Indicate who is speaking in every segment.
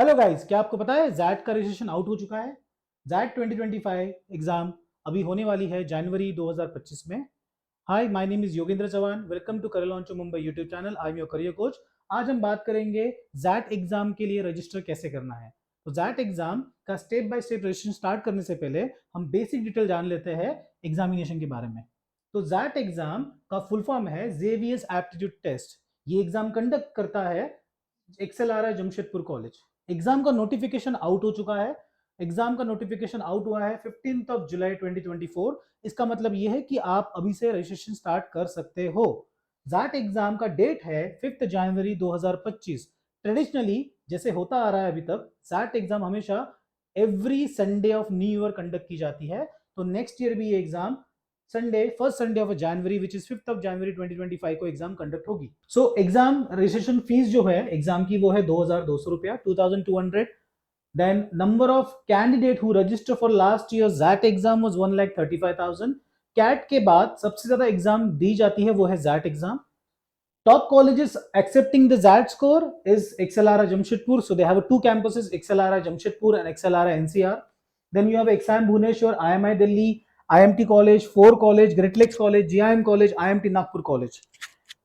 Speaker 1: Hello guys, क्या आपको पता है जैट का रजिस्ट्रेशन आउट हो चुका है। जैट 2025 एग्जाम अभी होने वाली है जनवरी 2025 में। Hi, my name is Yogendra Chauhan. Welcome to Career Launch Mumbai YouTube channel. I am your career coach. आज हम बात करेंगे जैट एग्जाम के लिए रजिस्टर कैसे करना है। तो जैट एग्जाम का step by step registration start करने से पहले हम बेसिक डिटेल जान लेते हैं एग्जामिनेशन के बारे में। तो जैट एग्जाम का फुल फॉर्म है जेवीएस एप्टीट्यूड टेस्ट। ये एग्जाम कंडक्ट करता है एक्सेलआरआई जमशेदपुर कॉलेज। एग्जाम का नोटिफिकेशन आउट हो चुका है। एग्जाम का नोटिफिकेशन आउट हुआ है 15 जुलाई 2024। इसका मतलब यह है कि आप अभी से रजिस्ट्रेशन स्टार्ट कर सकते हो। जैट एग्जाम का डेट है 5 जनवरी 2025। ट्रेडिशनली जैसे होता आ रहा है अभी तक, जैट एग्जाम हमेशा every Sunday off new year conduct की जाती है। तो नेक्स्ट ईयर भी ये exam Sunday, first Sunday of January which is 5 जनवरी 2025 को एग्जाम कंडक्ट होगी। सो एग्जाम रजिस्ट्रेशन फीस जो है एग्जाम की वो है 2200 रुपया, 2200। Then number of candidate who register for last year XAT exam was 1,35,000। CAT के बाद सबसे ज्यादा एग्जाम दी जाती है वो है XAT exam. Top colleges accepting the ZAT score is XLRI Jamshedpur. So they have two campuses, XLRI Jamshedpur and XLRI NCR. Then you have Exam Bhubaneswar, IMI Delhi, IMT College, 4 College, Great Lakes College, GIM College, IMT Nagpur College.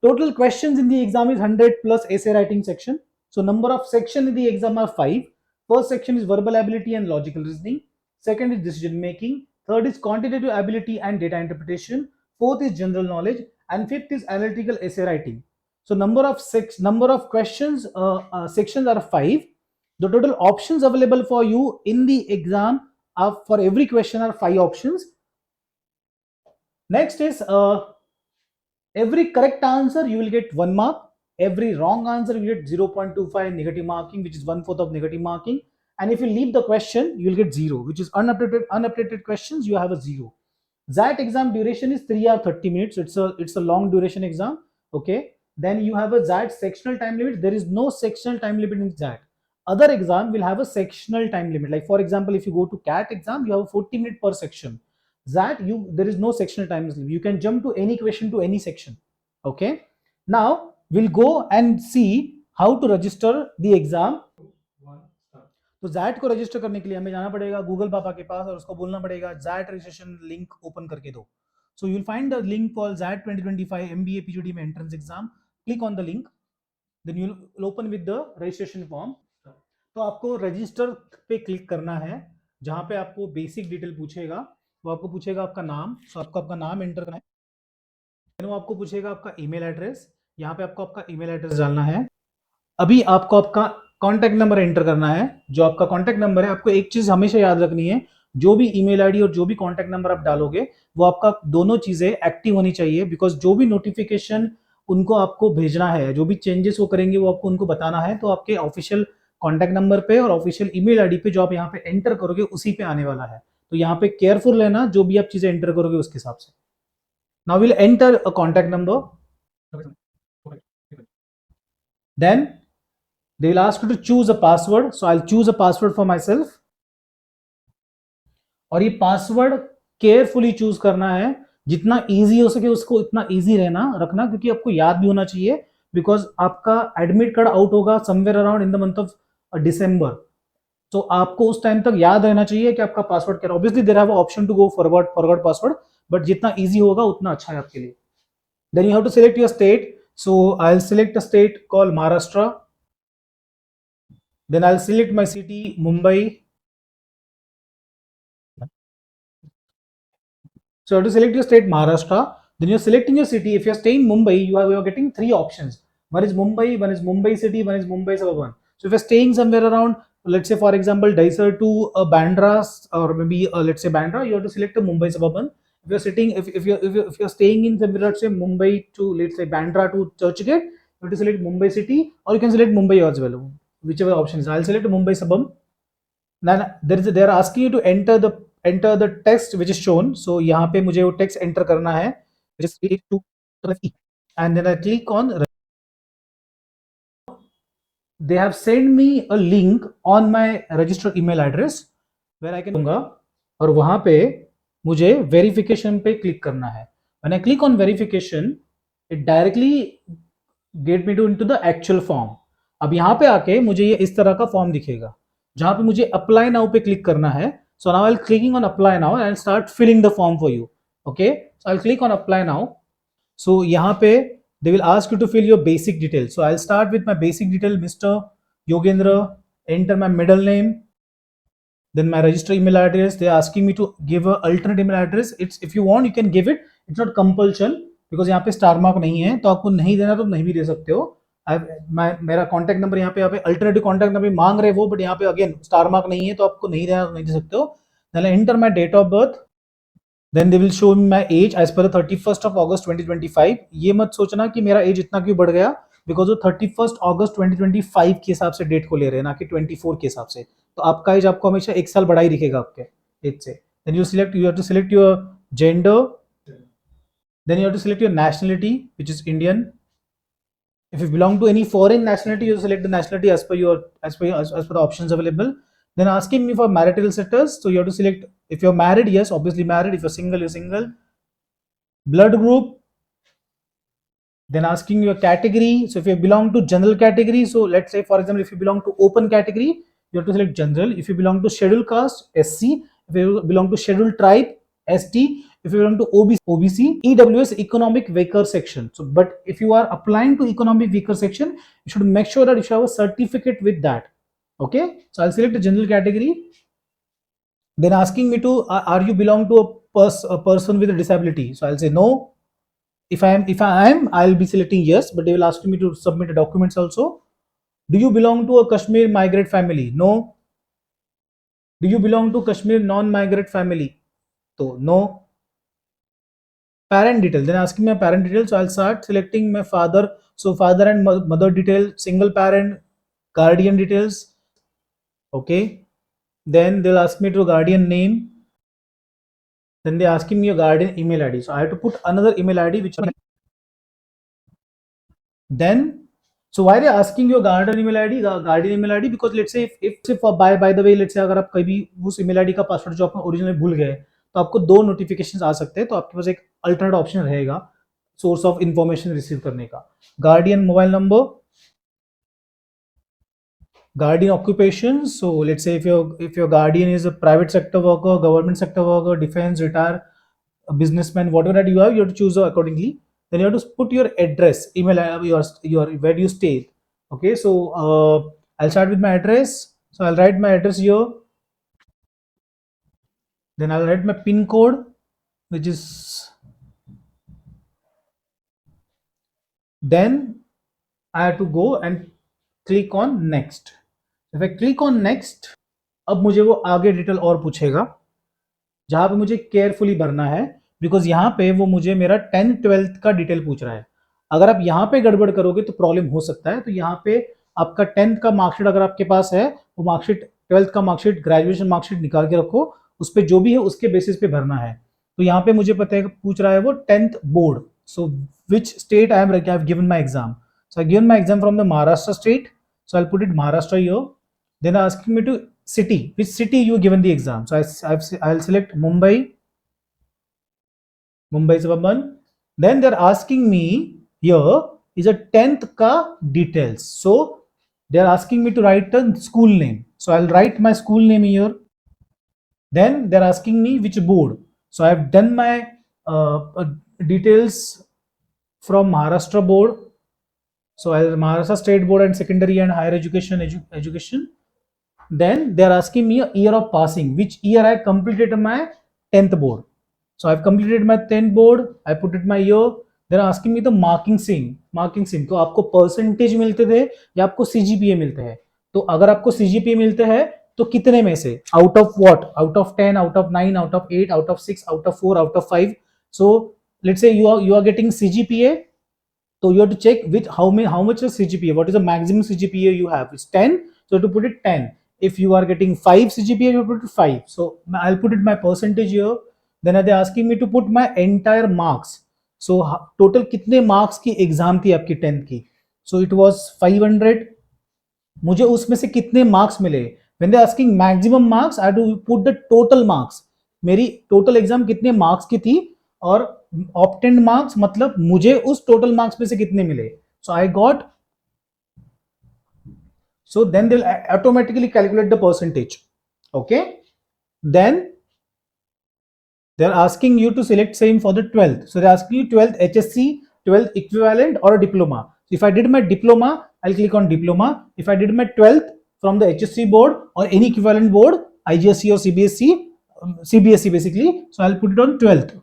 Speaker 1: Total questions in the exam is 100 plus essay writing section. So number of section in the exam are 5. First section is verbal ability and logical reasoning. Second is decision making. Third is quantitative ability and data interpretation. Fourth is general knowledge, and fifth is analytical essay writing. So number of questions sections are 5. The total options available for you in the exam are, for every question are 5 options. Next is every correct answer you will get 1 mark. Every wrong answer you will get 0.25 negative marking, which is 1/4 of negative marking. And if you leave the question, you will get 0, which is unupdated questions, you have a 0. That exam duration is 3 hours 30 minutes. It's a long duration exam. Okay. Then you have a ZAT sectional time limit. There is no sectional time limit in ZAT. Other exam will have a sectional time limit. Like for example, if you go to CAT exam, you have 40 minutes per section. ZAT, there is no sectional time limit. You can jump to any question to any section. Okay. Now we'll go and see how to register the exam. तो jet को register करने के लिए हमें जाना पड़ेगा Google पापा के पास और उसको बोलना पड़ेगा जैट रजिस्ट्रेशन लिंक ओपन करके दो. So you'll find the link called ZAT 2025 MBA PGD में entrance exam. Click on the link. Then you'll open with the registration form. तो आपको रजिस्टर पे क्लिक करना है, जहां पे आपको बेसिक डिटेल पूछेगा. वो आपको पूछेगा आपका नाम, तो आपको आपका नाम एंटर करना है. वो आपको पूछेगा आपका ईमेल एड्रेस. यहाँ पे आपको आपका ईमेल एड्रेस डालना है. अभी आपको आपका कॉन्टैक्ट नंबर एंटर करना है. जो आपका कॉन्टैक्ट नंबर है, आपको एक चीज हमेशा याद रखनी है, जो भी ईमेल आईडी और जो भी कॉन्टैक्ट नंबर आप डालोगे वो आपका दोनों चीजें एक्टिव होनी चाहिए. बिकॉज जो भी नोटिफिकेशन उनको आपको भेजना है, जो भी चेंजेस वो करेंगे वो आपको उनको बताना है. तो आपके ऑफिशियल कॉन्टैक्ट नंबर पे और ऑफिशियल ईमेल आईडी पे जो आप यहाँ पे एंटर करोगे उसी पे आने वाला है. तो यहाँ पे केयरफुल रहना, जो भी आप चीजें एंटर करोगे उसके हिसाब से. Now will enter a contact number. Then they will ask you to choose a password. So I'll choose a password for myself. और ये पासवर्ड केयरफुली चूज करना है. जितना इजी हो सके उसको इतना इजी रहना रखना, क्योंकि आपको याद भी होना चाहिए. बिकॉज आपका एडमिट कार्ड आउट होगा somewhere around in the month of December. तो आपको उस टाइम तक याद रहना चाहिए कि आपका पासवर्ड क्या है. Obviously there have option to go forward password, but जितना इजी होगा उतना अच्छा है आपके लिए. Then you have to select your state. So I will select a state call Maharashtra. Then I'll select my city, Mumbai. So to select your state, Maharashtra. Then you're selecting your city. If you're staying in Mumbai, you're getting 3 options. One is Mumbai, one is Mumbai city, one is Mumbai suburban. So if you're staying somewhere around, let's say for example, Daisar to Bandra, or maybe let's say Bandra, you have to select a Mumbai suburban. If you're sitting, if you're staying in somewhere, let's say Mumbai to, let's say Bandra to Churchgate, you have to select Mumbai city, or you can select Mumbai as well. Whichever option is. I'll select Mumbai suburban. Then they are asking you to enter the text which is shown. So यहाँ पे मुझे वो text enter करना है, which is 82E. And then I click on. They have sent me a link on my registered email address where I can दूंगा, और वहां पे मुझे वेरिफिकेशन पे क्लिक करना है. When I click on verification, it directly get me to into the actual form. अब यहाँ पे आके मुझे ये इस तरह का फॉर्म दिखेगा जहां पे मुझे अप्लाई नाउ पे क्लिक करना है. So now I am clicking on apply now and start filling the form for you. Okay, so I click on apply now. So यहाँ पे they will ask you to fill your basic details. So I'll start with my basic detail, Mr. Yogendra. Enter my middle name, then my register email address. They're asking me to give a alternate email address. It's if you want you can give it. It's not compulsion because यहाँ पे star mark नहीं है, तो आपको नहीं देना तो नहीं भी दे सकते हो. मेरा कॉन्टैक्ट नंबर यहाँ पे अल्टरनेटिव कॉन्टैक्ट नंबर मांग रहे वो, बट यहाँ पे अगेन स्टार मार्क नहीं है तो आपको नहीं देना तो नहीं दे सकते हो. Then I enter my date of birth. Then they will show me my age as per the 31st of August 2025. ये मत सोचना कि मेरा एज इतना क्यों बढ़ गया, बिकॉज वो 31st अगस्त 2025 के हिसाब से डेट को ले रहे हैं, ना कि 24 के हिसाब से. तो आपका एज आपको हमेशा एक साल बढ़ा ही दिखेगा आपके एज से. Then you have to select your gender. Then you have to select your nationality, which is Indian. If you belong to any foreign nationality, you select the nationality as per the options available. Then asking me for marital status, so you have to select if you're married, yes, obviously married. If you're single, you're single. Blood group. Then asking your category. So if you belong to general category, so let's say for example, if you belong to open category, you have to select general. If you belong to scheduled caste, SC. If you belong to scheduled tribe, ST. If you belong to OBC, EWS, economic weaker section. So, but if you are applying to economic weaker section, you should make sure that you should have a certificate with that. Okay, so I'll select the general category. Then asking me to are you belong to a person with a disability, so I'll say no. If I am I'll be selecting yes, but they will ask me to submit documents also. Do you belong to a Kashmir migrant family? No. Do you belong to Kashmir non-migrant family? So no. Parent detail, then asking my parent detail, so I'll start selecting my father. So father and mother detail, single parent, guardian details. Okay, then they'll ask me to guardian name. Then they're asking me a guardian email ID, so I have to put another email ID which then. So why they asking your guardian email ID? Because let's say if by the way, let's say अगर आप कभी उस email ID का password जो आप original भूल गए, तो आपको दो नोटिफिकेशंस आ सकते हैं. तो आपके पास एक अल्टरनेट ऑप्शन रहेगा सोर्स ऑफ इंफॉर्मेशन रिसीव करने का. Guardian mobile number, guardian occupation. So let's say if your guardian is a private sector worker, government sector worker, defense, retire, a businessman, whatever that you have to choose accordingly. Then you have to put your address, email, your where do you stay. Okay, so I'll start with my address. So I'll write my address here. Then I'll write my pin code, which is. Then I have to go and click on next. If I click on next, अब मुझे वो आगे detail और पूछेगा जहां पे मुझे carefully भरना है, बिकॉज यहाँ पे वो मुझे मेरा 10th 12th का डिटेल पूछ रहा है. अगर आप यहाँ पे गड़बड़ करोगे तो प्रॉब्लम हो सकता है. तो यहाँ पे आपका 10th का मार्कशीट अगर आपके पास है, वो मार्कशीट 12th का मार्कशीट, ग्रेजुएशन मार्कशीट निकाल के रखो, उस पर जो भी है उसके बेसिस पे भरना है. तो यहाँ पे मुझे पता है पूछ रहा है वो 10th board. So which state I have given my exam. So I given my exam from the Maharashtra state. So I'll put it Maharashtra here. Then asking me to city, which city you given the exam. So I'll select Mumbai suburban. Then they're asking me here is a 10th ka details. So they're asking me to write a school name. So I'll write my school name here. Then they're asking me which board. So I've done my details from Maharashtra board. So Maharashtra State Board and Secondary and Higher Education education. Then they are asking me a year of passing, which year I completed my 10th board. So I've completed my 10th board. I put it my year. They are asking me the marking sim. तो आपको percentage मिलते थे या आपको CGPA मिलते हैं. तो अगर आपको CGPA मिलते हैं तो कितने में से, out of what, out of 10, out of 9, out of 8, out of 6, out of 4, out of 5. So let's say you are getting CGPA. So you have to check how much is CGPA, what is the maximum CGPA you have. It's 10, so to put it 10. If you are getting 5 CGPA, you put it 5. So I'll put it my percentage here. Then are they asking me to put my entire marks. So total कितने marks की exam थी आपकी 10th की. So it was 500. मुझे उसमें से कितने marks मिले. When they asking maximum marks, I have to put the total marks. मेरी total exam कितने marks की थी और ऑब्टेन्ड मार्क्स मतलब मुझे उस टोटल मार्क्स में से कितने मिले. So I got So then they'll automatically calculate the percentage. Okay, then they're asking you to select same for the 12th. So they're asking you 12th HSC, 12th equivalent or a diploma. So if I did my diploma, I'll click on diploma. If I did my 12th from the HSC board or any equivalent board, IGSE or CBSE, CBSE basically, so I'll put it on 12th.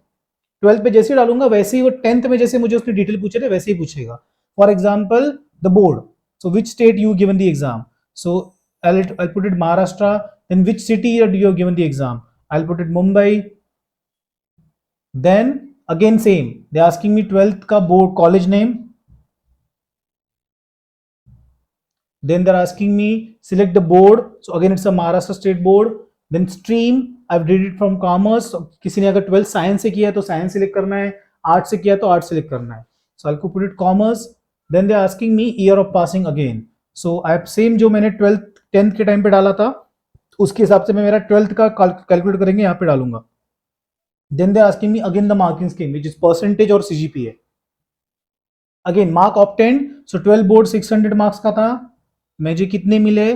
Speaker 1: 12th पे जैसे डालूंगा वैसे ही वो 10th में जैसे मुझे उसकी detail पूछे थे वैसे ही पूछेगा. For example the board, so which state you given the exam, so I'll put it Maharashtra. Then which city you have given the exam, I'll put it Mumbai. Then again same, they're asking me 12th ka board college name. Then they're asking me select the board, so again it's a Maharashtra state board. Then stream, I've did it from commerce. किसी ने अगर 12th science से किया है तो science select करना है, art से किया तो आर्ट सिलेक्ट करना है. So I'll put it commerce. Then they're asking me year of passing again. So I have same जो मैंने 12th 10th के टाइम पे डाला था उसके हिसाब से मैं मेरा 12th का कैलकुलेट करेंगे यहाँ पे डालूंगा. Then they're asking me again the marking scheme, which is percentage और CGPA. Again mark obtained, so 12 board 600 marks का था, मुझे कितने मिले,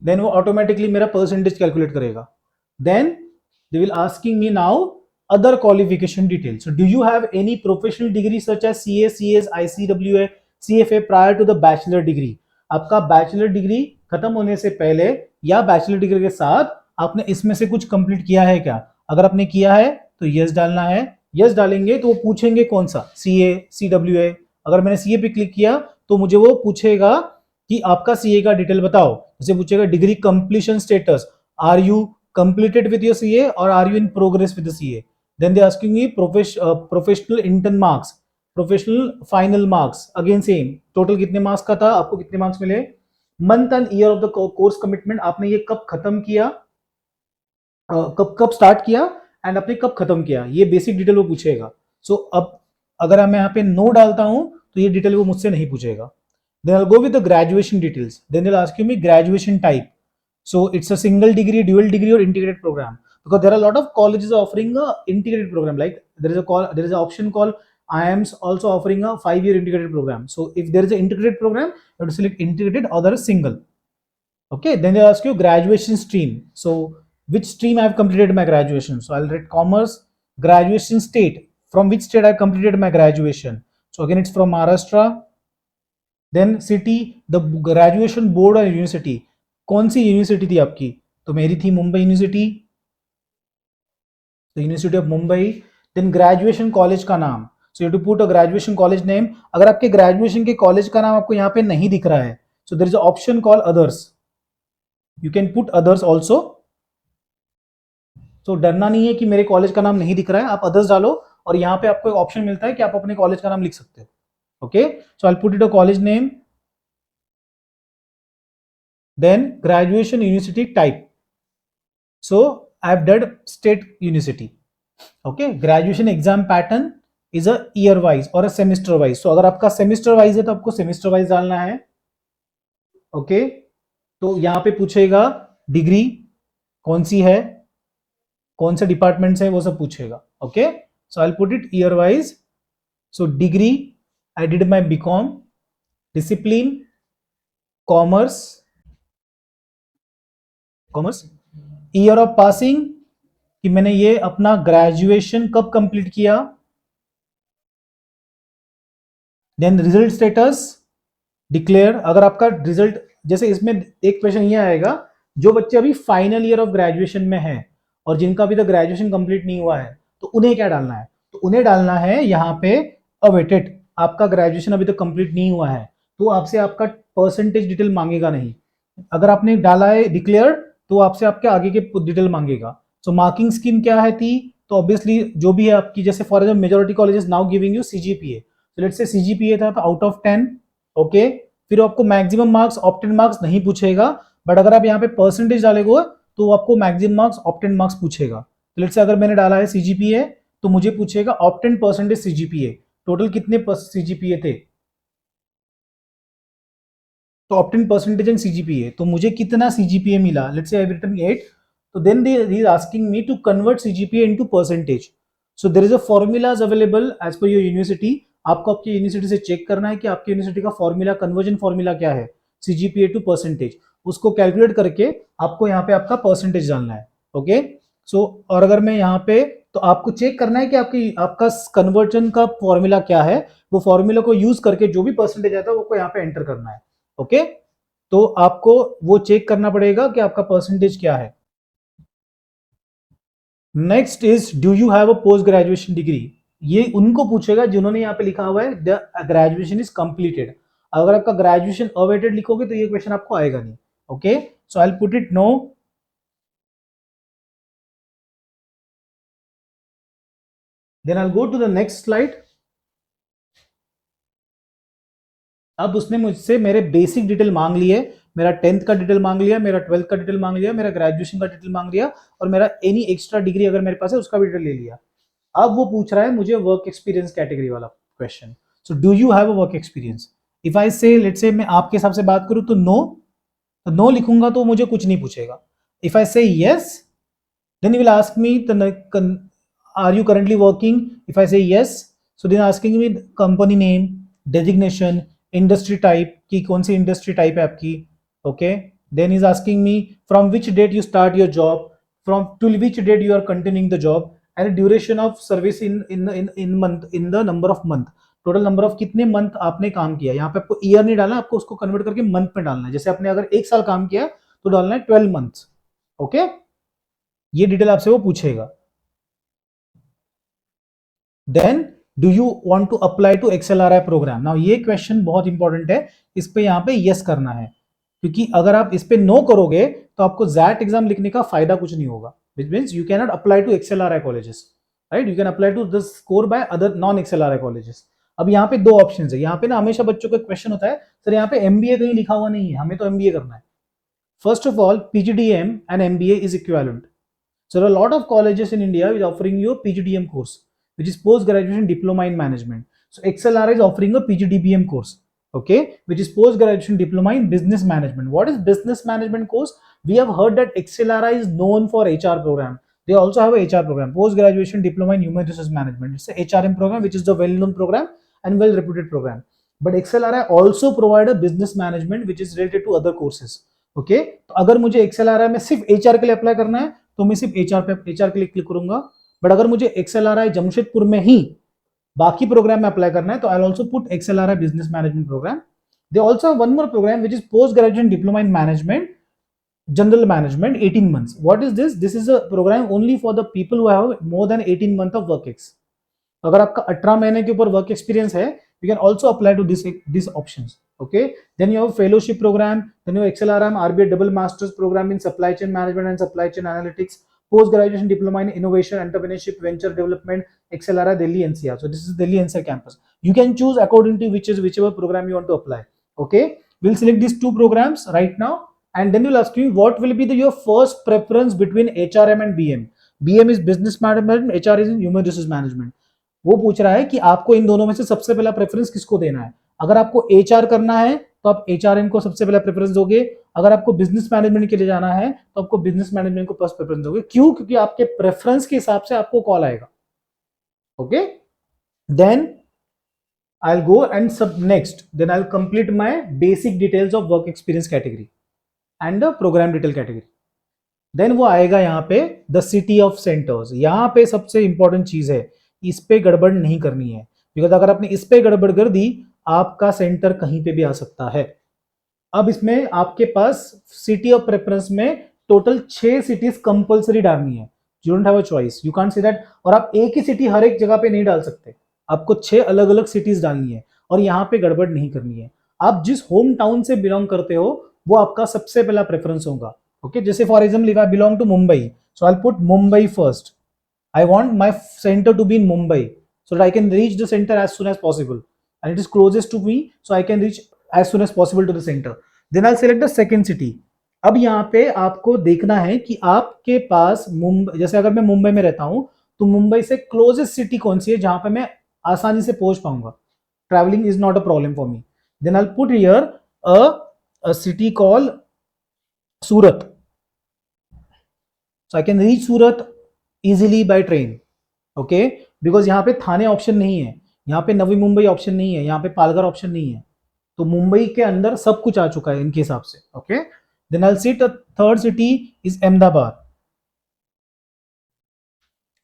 Speaker 1: देन वो ऑटोमेटिकली मेरा परसेंटेज कैलकुलेट करेगा. Then they will asking me now other qualification detail. So do you have any professional degree such as CA, CS, ICWA, CFA prior to the bachelor degree. आपका bachelor degree खत्म होने से पहले या bachelor degree के साथ आपने इसमें से कुछ कंप्लीट किया है क्या. अगर आपने किया है तो यस डालना है. यस डालेंगे तो वो पूछेंगे कौन सा, CA, CWA. अगर मैंने CA पे क्लिक किया तो मुझे वो पूछेगा कि आपका CA का डिटेल बताओ. जैसे पूछेगा degree completion status, are you completed with your CA और are you in progress with the CA. Then they asking me professional intern marks, professional final marks. Again same, total कितने marks का था, आपको कितने marks मिले, month and year of the course commitment, आपने ये कब खत्म किया, कब कब स्टार्ट किया एंड आपने कब खत्म किया, ये बेसिक डिटेल वो पूछेगा. सो अब अगर मैं यहाँ पे नो डालता हूं तो ये डिटेल वो मुझसे नहीं पूछेगा. Then I'll go with the graduation details. Then they'll ask you me graduation type. So it's a single degree, dual degree, or integrated program. Because there are a lot of colleges offering a integrated program. Like there is an option called IIMs also offering a 5-year integrated program. So if there is an integrated program, you have to select integrated or there is single. Okay. Then they ask you graduation stream. So which stream I have completed my graduation. So I'll write commerce. Graduation state. From which state I have completed my graduation. So again, it's from Maharashtra. Then city, the graduation board और university, कौन सी university थी आपकी, तो मेरी थी Mumbai university, university of Mumbai. Then graduation college का नाम, so you to put a graduation college name. अगर आपके ग्रेजुएशन के कॉलेज का नाम आपको यहाँ पे नहीं दिख रहा है, so there is a option call others, you can put others also. So डरना नहीं है कि मेरे कॉलेज का नाम नहीं दिख रहा है, आप अदर्स डालो और यहाँ पे आपको एक ऑप्शन मिलता है कि आप अपने कॉलेज का नाम लिख सकते हो. Okay, so I'll put it a college name. Then graduation university type. So I've done state university. Okay, graduation exam pattern is a year wise or a semester wise. So अगर आपका semester wise है तो आपको semester wise डालना है. Okay, तो यहाँ पे पूछेगा डिग्री कौन सी है, कौन से डिपार्टमेंट से है, वो सब पूछेगा. Okay, so I'll put it year wise. So degree, I did my BCom, discipline, commerce, year of passing कि मैंने ये अपना ग्रेजुएशन कब कंप्लीट किया. देन रिजल्ट स्टेटस डिक्लेयर, अगर आपका रिजल्ट, जैसे इसमें एक क्वेश्चन ये आएगा, जो बच्चे अभी फाइनल ईयर ऑफ ग्रेजुएशन में हैं और जिनका अभी तक ग्रेजुएशन कंप्लीट नहीं हुआ है तो उन्हें क्या डालना है, तो उन्हें डालना है यहाँ पे अवेटेड. आपका ग्रेजुएशन अभी तक कंप्लीट नहीं हुआ है तो आपसे आपका परसेंटेज डिटेल मांगेगा नहीं. अगर आपने डाला है डिक्लेयर तो आपसे आपके आगे के डिटेल मांगेगा. सो मार्किंग स्कीम क्या है थी, तो ऑब्वियसली जो भी है आपकी, जैसे for example majority colleges now giving you CGPA, तो लेट्स से CGPA था तो आउट ऑफ 10. ओके, फिर आपको मैक्सिमम मार्क्स ऑप्टेन मार्क्स नहीं पूछेगा, बट अगर आप यहाँ पे परसेंटेज डालेंगे तो आपको मैक्सिमम मार्क्स ऑप्टेन मार्क्स पूछेगा. तो लेट्स से अगर मैंने डाला है CGPA तो मुझे पूछेगा ऑप्टेन परसेंटेज CGPA, टोटल कितने CGPA थे, तो ऑप्टेन परसेंटेज एंड CGPA, तो मुझे कितना CGPA मिला, let's say I have written 8. तो then they is asking me to convert CGPA into percentage. So there is a formulas available as per your university. आपको आपकी university से check करना है कि आपकी यूनिवर्सिटी का फॉर्मूला, कन्वर्जन फॉर्मूला क्या है, सीजीपीए टू परसेंटेज, उसको कैलकुलेट करके आपको यहाँ पे आपका परसेंटेज डालना है। ओके सो और अगर मैं यहाँ पे, तो आपको चेक करना है कि आपका कन्वर्जन का फॉर्मूला क्या है, वो फॉर्मूला को यूज करके जो भी परसेंटेज आता है वो यहाँ पे एंटर करना है। ओके तो आपको वो चेक करना पड़ेगा कि आपका परसेंटेज क्या है। Next is do you have a post graduation degree, ये उनको पूछेगा जिन्होंने यहाँ पे लिखा हुआ है द ग्रेजुएशन इज कंप्लीटेड। अगर आपका ग्रेजुएशन अवेटेड लिखोगे तो ये क्वेश्चन आपको आएगा नहीं। Okay so I will put it no. Then I will go to the next slide. अब उसने मुझसे मेरे बेसिक डिटेल मांग लिए, मेरा 10th का डिटेल मांग लिया, मेरा 12th का डिटेल मांग लिया, मेरा ग्रेजुएशन का डिटेल मांग लिया, और मेरा एनी एक्स्ट्रा डिग्री अगर मेरे पास है उसका भी डिटेल ले लिया। अब वो पूछ रहा है मुझे वर्क एक्सपीरियंस कैटेगरी वाला question. So do you have a work experience? If I से लेट से मैं आपके हिसाब से बात करूं तो नो, तो नो लिखूंगा तो मुझे कुछ नहीं पूछेगा। इफ आई से yes then you will ask me are you currently working? If I say yes, so then asking me company name, designation, industry type कि कौन सी industry type है आपकी। okay then is asking me from which date you start your job, from till which date you are continuing the job, and duration of service in month, in the number of month, total number of कितने month आपने काम किया। यहाँ पे आपको year नहीं डालना, आपको उसको कन्वर्ट करके मंथ में डालना है। जैसे आपने अगर 1 साल काम किया तो डालना है 12 मंथ्स। ओके ये डिटेल आपसे वो पूछेगा। Then do you want to apply to XLRI program? Now ये क्वेश्चन बहुत इंपॉर्टेंट है, इस पे यहाँ पे यस करना है, क्योंकि अगर आप इस पे नो करोगे तो आपको जैट एग्जाम लिखने का फायदा कुछ नहीं होगा, which means you can not apply to XLRI colleges, right? You can apply to the score by other non XLRI colleges. अब यहाँ पे दो ऑप्शन है, यहाँ पे ना हमेशा बच्चों का क्वेश्चन होता है सर यहाँ पे एमबीए कहीं लिखा हुआ नहीं है, हमें तो एमबीए करना है। First of all PGDM and MBA is equivalent. So there are a lot of colleges in India which are offering you a PGDM course, which is post graduation diploma in management. So XLRI is offering a PGDBM course, okay, which is post graduation diploma in business management. What is business management course? We have heard that XLRI is known for HR program. They also have a HR program, post graduation diploma in human resources management. It's a HRM program, which is the well known program and well reputed program. But XLRI also provide a business management which is related to other courses. Okay तो अगर मुझे XLRI में सिर्फ HR के लिए apply करना है तो मैं सिर्फ एचआर के लिए क्लिक करूंगा। बट अगर मुझे XLRI जमशेदपुर में ही बाकी प्रोग्राम में अप्लाई करना है तो I also put XLRI business management program. They also have one more program which is post graduation diploma in management general management 18 months. What is this? This is a program only for the people who have more than 18 month of work ex. अगर आपका 18 महीने के ऊपर work experience है, you can also apply to these options. Okay, then you have fellowship program, then you have XLRM RBA double masters program in supply chain management and supply chain analytics, post graduation diploma in innovation entrepreneurship venture development, XLRI Delhi NCR. So this is Delhi NCR campus. You can choose according to whichever program you want to apply. Okay, we'll select these two programs right now, and then you'll ask me what will be your first preference between HRM and BM. BM is business management, HR is in human resources management. वो पूछ रहा है कि आपको इन दोनों में से सबसे पहला प्रेफरेंस किसको देना है। अगर आपको एचआर करना है तो आप एचआरएम को सबसे पहला प्रेफरेंस दोगे, अगर आपको बिजनेस मैनेजमेंट के लिए जाना है तो आपको बिजनेस मैनेजमेंट को फर्स्ट प्रेफरेंस दोगे। क्यों? क्योंकि आपके प्रेफरेंस के हिसाब से आपको कॉल आएगा। Okay then I will go and सब next, then I will complete my basic details of work experience category and program detail category. Then वो आएगा यहाँ पे द सिटी ऑफ सेंटर्स। यहाँ पे सबसे इंपॉर्टेंट चीज है, इस पे गड़बड़ नहीं करनी है, बिकॉज अगर आपने इस पे गड़बड़ कर दी आपका सेंटर कहीं पे भी आ सकता है। अब इसमें आपके पास सिटी ऑफ प्रेफरेंस में टोटल 6 सिटीज कंपलसरी डालनी है। You don't have a choice, you can't say that, और आप एक ही सिटी हर एक जगह पे नहीं डाल सकते, आपको 6 अलग अलग सिटीज डालनी है और यहाँ पे गड़बड़ नहीं करनी है। आप जिस होम टाउन से बिलोंग करते हो वो आपका सबसे पहला प्रेफरेंस होगा। ओके जैसे for example if I belong to Mumbai, so I put Mumbai first. I want my center to be in Mumbai so that I can reach the center as soon as possible, and it is closest to me, so I can reach as soon as possible to the center. Then I'll select the second city. अब यहाँ पे आपको देखना है कि आपके पास मुंबई, जैसे अगर मैं मुंबई में रहता हूँ तो मुंबई से क्लोजेस्ट सिटी कौन सी है जहां पे मैं आसानी से पहुंच पाऊंगा। Travelling is not a problem for me. Then I put here a city called Surat, so I can reach Surat easily by train. Okay because यहाँ पे थाने ऑप्शन नहीं है, यहाँ पे नवी मुंबई ऑप्शन नहीं है, यहाँ पे पालघर ऑप्शन नहीं है, तो मुंबई के अंदर सब कुछ आ चुका है इनके हिसाब से. Okay, then I see third city is Ahmedabad,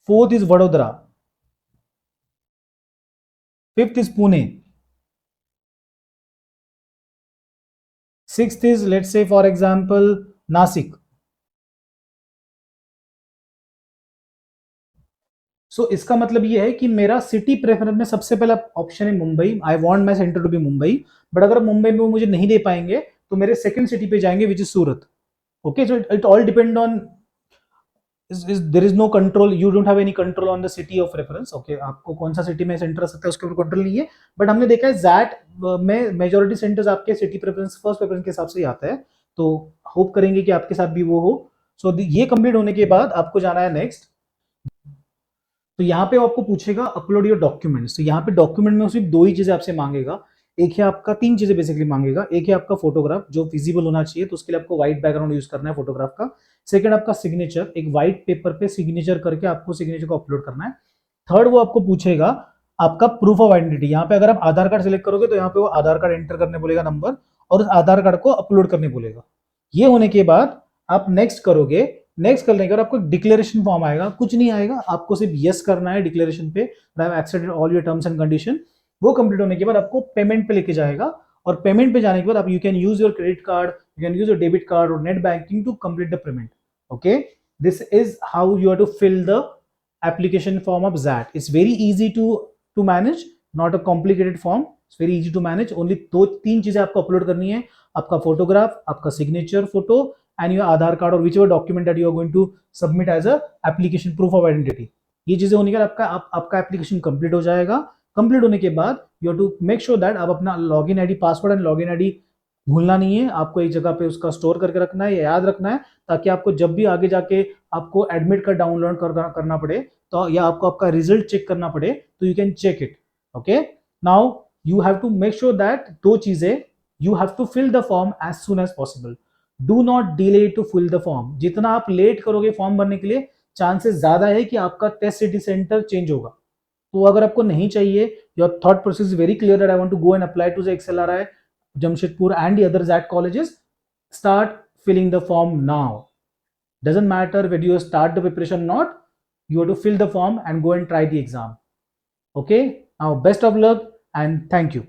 Speaker 1: fourth is Vadodara, fifth is Pune, sixth is let's say for example Nashik. So इसका मतलब ये है कि मेरा सिटी प्रेफरेंस में सबसे पहला ऑप्शन है Mumbai. I want my centre to be Mumbai, but अगर मुंबई में वो मुझे नहीं दे पाएंगे तो मेरे सेकंड सिटी पे जाएंगे which is Surat. Okay, so it all depend on, there is no control, you don't have any control on the city of reference. Okay, आपको कौन सा सिटी में सेंटर आ सकता है उसके ऊपर कंट्रोल नहीं है, बट हमने देखा है जैट में मेजोरिटी सेंटर्स आपके सिटी प्रेफरेंस फर्स्ट प्रेफरेंस के हिसाब से ही आता है. तो होप करेंगे कि आपके साथ भी वो हो. सो ये कंप्लीट होने के बाद आपको जाना है नेक्स्ट. तो यहाँ पे आपको पूछेगा अपलोड योर डॉक्यूमेंट्स. तो यहाँ पे डॉक्यूमेंट में सिर्फ दो ही चीजें आपसे मांगेगा. एक है आपका, तीन चीजें बेसिकली मांगेगा. एक है आपका फोटोग्राफ जो विजिबल होना चाहिए, तो उसके लिए आपको व्हाइट बैकग्राउंड यूज करना है फोटोग्राफ का. सेकंड आपका सिग्नेचर, एक व्हाइट पेपर पे सिग्नेचर करके आपको सिग्नेचर को अपलोड करना है. थर्ड वो आपको पूछेगा आपका प्रूफ ऑफ आइडेंटिटी. यहाँ पे अगर आप आधार कार्ड सिलेक्ट करोगे तो यहाँ पे वो आधार कार्ड एंटर करने बोलेगा नंबर, और उस आधार कार्ड को अपलोड करने बोलेगा. ये होने के बाद आप नेक्स्ट करोगे. नेक्स्ट करने के बाद आपको डिक्लेरेशन फॉर्म आएगा. कुछ नहीं आएगा, आपको सिर्फ यस करना है डिक्लेरेशन पे, I have accepted all your terms and condition. वो कंप्लीट होने के बाद आपको पेमेंट पे लेके जाएगा, और पेमेंट पे जाने के बाद आप you can use your credit card, you can use your debit card और net banking to complete the payment. Okay, this is how you are to fill the application form of ZAT. It's very easy to manage, not a complicated form. It's very easy to manage. Only दो तीन चीजें आपको upload करनी है, आपका photograph, आपका signature photo and your Aadhaar card और whichever document that you are going to submit as a application proof of identity. ये चीजें होने के बाद आपका एप्लीकेशन कंप्लीट हो जाएगा. कंप्लीट होने के बाद you have to make sure that आप अपना login ID, password and login ID भूलना नहीं है. आपको एक जगह पे उसका स्टोर करके रखना है या याद रखना है, ताकि आपको जब भी आगे जाके आपको एडमिट कार्ड डाउनलोड करना पड़े तो या आपको आपका रिजल्ट चेक करना पड़े तो you can check it. Okay, now you have to make sure that दो चीजें, you have to fill the form as soon as possible. Do not delay to fill the form. जितना आप late करोगे form भरने के लिए, chances ज्यादा है कि आपका टेस्ट सिटी सेंटर चेंज होगा. तो अगर आपको नहीं चाहिए, your thought process is very clear that I want to go and apply to the XLRI Jamshedpur and the other ZAT colleges, start filling the form now. Doesn't matter whether you start the preparation or not, you have to fill the form and go and try the exam. Okay, now best of luck and thank you.